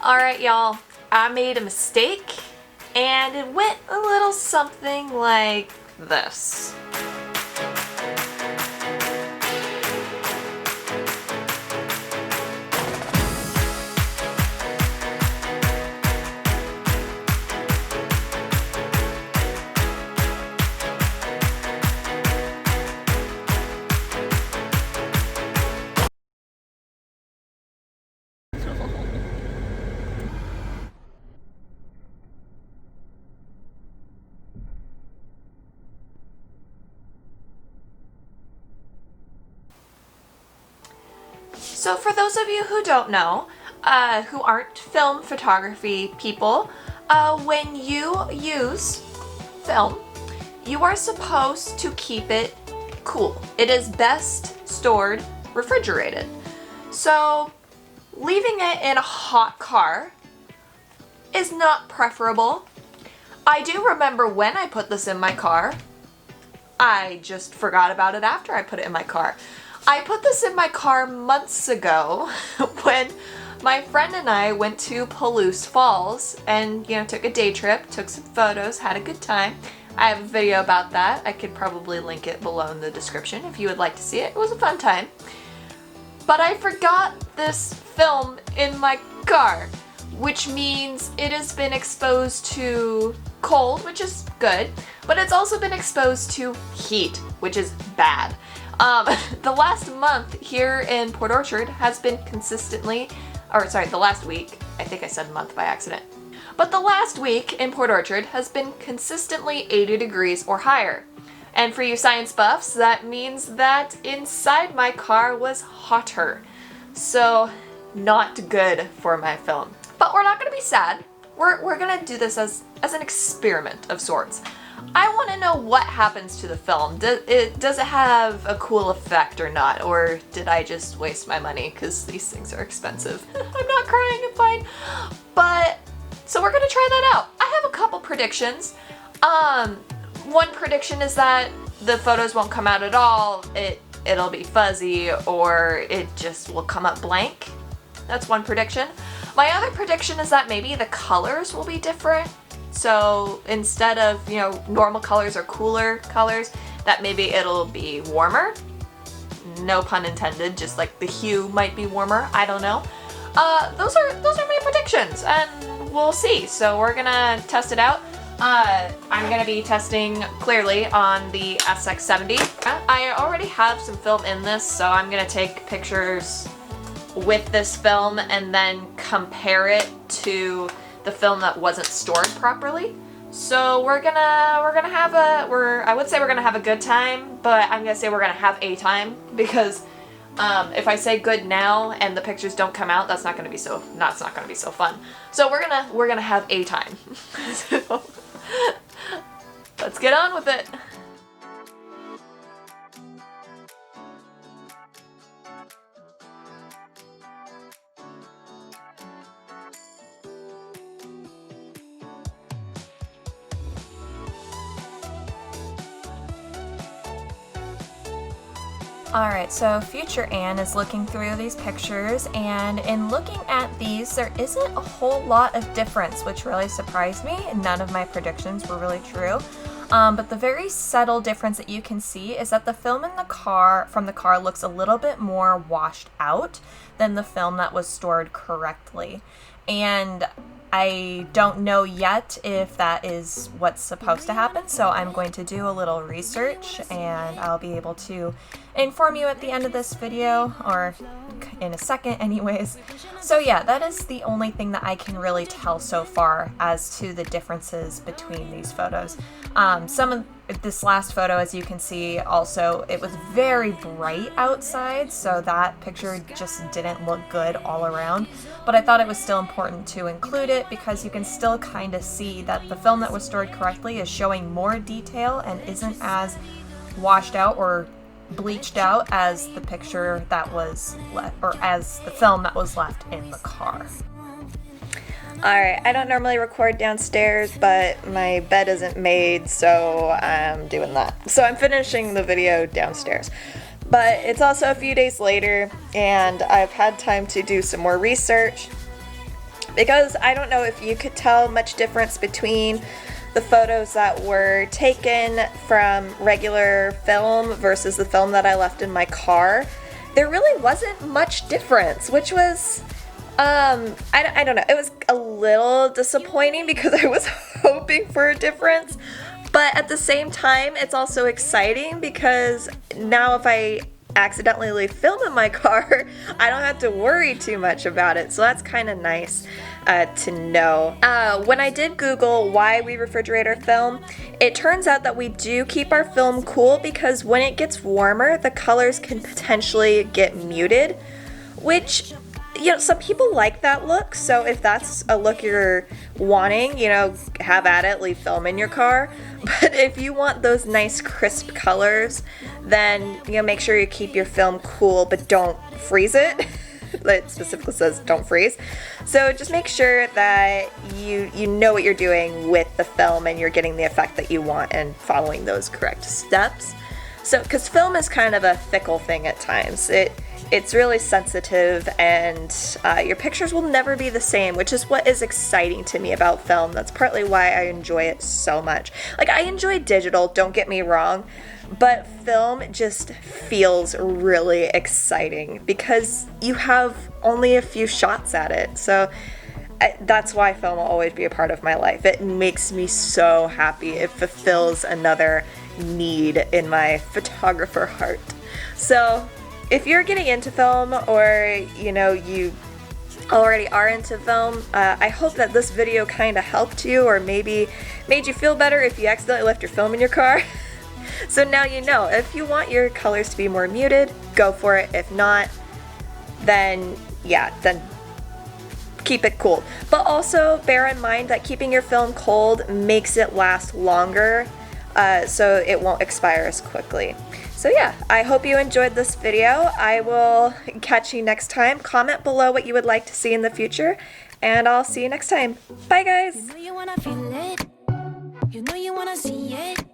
Alright, y'all, I made a mistake, and it went a little something like this. So for those of you who don't know, who aren't film photography people, when you use film, you are supposed to keep it cool. It is best stored refrigerated. So leaving it in a hot car is not preferable. I do remember when I put this in my car. I just forgot about it after I put it in my car. I put this in my car months ago when my friend and I went to Palouse Falls and, took a day trip, took some photos, had a good time. I have a video about that. I could probably link it below in the description if you would like to see it. It was a fun time. But I forgot this film in my car, which means it has been exposed to cold, which is good, but it's also been exposed to heat, which is bad. The last month here in Port Orchard has been the last week, I think I said month by accident, but the last week in Port Orchard has been consistently 80 degrees or higher. And for you science buffs, that means that inside my car was hotter. So not good for my film. But we're not gonna be sad. We're gonna do this as an experiment of sorts. I want to know what happens to the film. Does it have a cool effect or not? Or did I just waste my money because these things are expensive? I'm not crying, I'm fine. But, so we're gonna try that out. I have a couple predictions. One prediction is that the photos won't come out at all. It'll be fuzzy, or it just will come up blank. That's one prediction. My other prediction is that maybe the colors will be different. So instead of, normal colors or cooler colors, that maybe it'll be warmer. No pun intended, just like the hue might be warmer. I don't know. Those are my predictions, and we'll see. So we're gonna test it out. I'm gonna be testing clearly on the SX70. I already have some film in this, so I'm gonna take pictures with this film and then compare it to the film that wasn't stored properly. So we're gonna have I would say we're gonna have a good time, but I'm gonna say we're gonna have a time, because if I say good now and the pictures don't come out, that's not gonna be so fun. So we're gonna have a time. So, let's get on with it. Alright, so future Anne is looking through these pictures, and in looking at these, there isn't a whole lot of difference, which really surprised me. None of my predictions were really true. But the very subtle difference that you can see is that the film in the car looks a little bit more washed out than the film that was stored correctly. And I don't know yet if that is what's supposed to happen, so I'm going to do a little research and I'll be able to inform you at the end of this video, or in a second anyways. So yeah, that is the only thing that I can really tell so far as to the differences between these photos. Some of this last photo, as you can see, also, it was very bright outside, so that picture just didn't look good all around. But I thought it was still important to include it because you can still kind of see that the film that was stored correctly is showing more detail and isn't as washed out or bleached out as the picture that was left, or as the film that was left in the car. Alright, I don't normally record downstairs, but my bed isn't made, so I'm doing that. So I'm finishing the video downstairs. But it's also a few days later, and I've had time to do some more research. because I don't know if you could tell much difference between the photos that were taken from regular film versus the film that I left in my car. There really wasn't much difference, which was, I don't know, it was a little disappointing because I was hoping for a difference, but at the same time, it's also exciting because now if I accidentally leave film in my car, I don't have to worry too much about it, so that's kind of nice to know. When I did Google why we refrigerate our film, it turns out that we do keep our film cool because when it gets warmer, the colors can potentially get muted, which, you know, some people like that look, so if that's a look you're wanting, you know, have at it, leave film in your car. But if you want those nice crisp colors, then, you know, make sure you keep your film cool, but don't freeze it. It specifically says don't freeze. So just make sure that you know what you're doing with the film and you're getting the effect that you want and following those correct steps. So, because film is kind of a fickle thing at times. It's really sensitive, and your pictures will never be the same, which is what is exciting to me about film. That's partly why I enjoy it so much. Like, I enjoy digital, don't get me wrong, but film just feels really exciting because you have only a few shots at it. So that's why film will always be a part of my life. It makes me so happy. It fulfills another need in my photographer heart. So if you're getting into film, or you know, you already are into film, I hope that this video kind of helped you, or maybe made you feel better if you accidentally left your film in your car. So now you know, if you want your colors to be more muted, go for it. If not, then yeah, then keep it cool. But also bear in mind that keeping your film cold makes it last longer, so it won't expire as quickly. So yeah, I hope you enjoyed this video. I will catch you next time. Comment below what you would like to see in the future, and I'll see you next time. Bye guys! You know you wanna feel it. You know you wanna see it.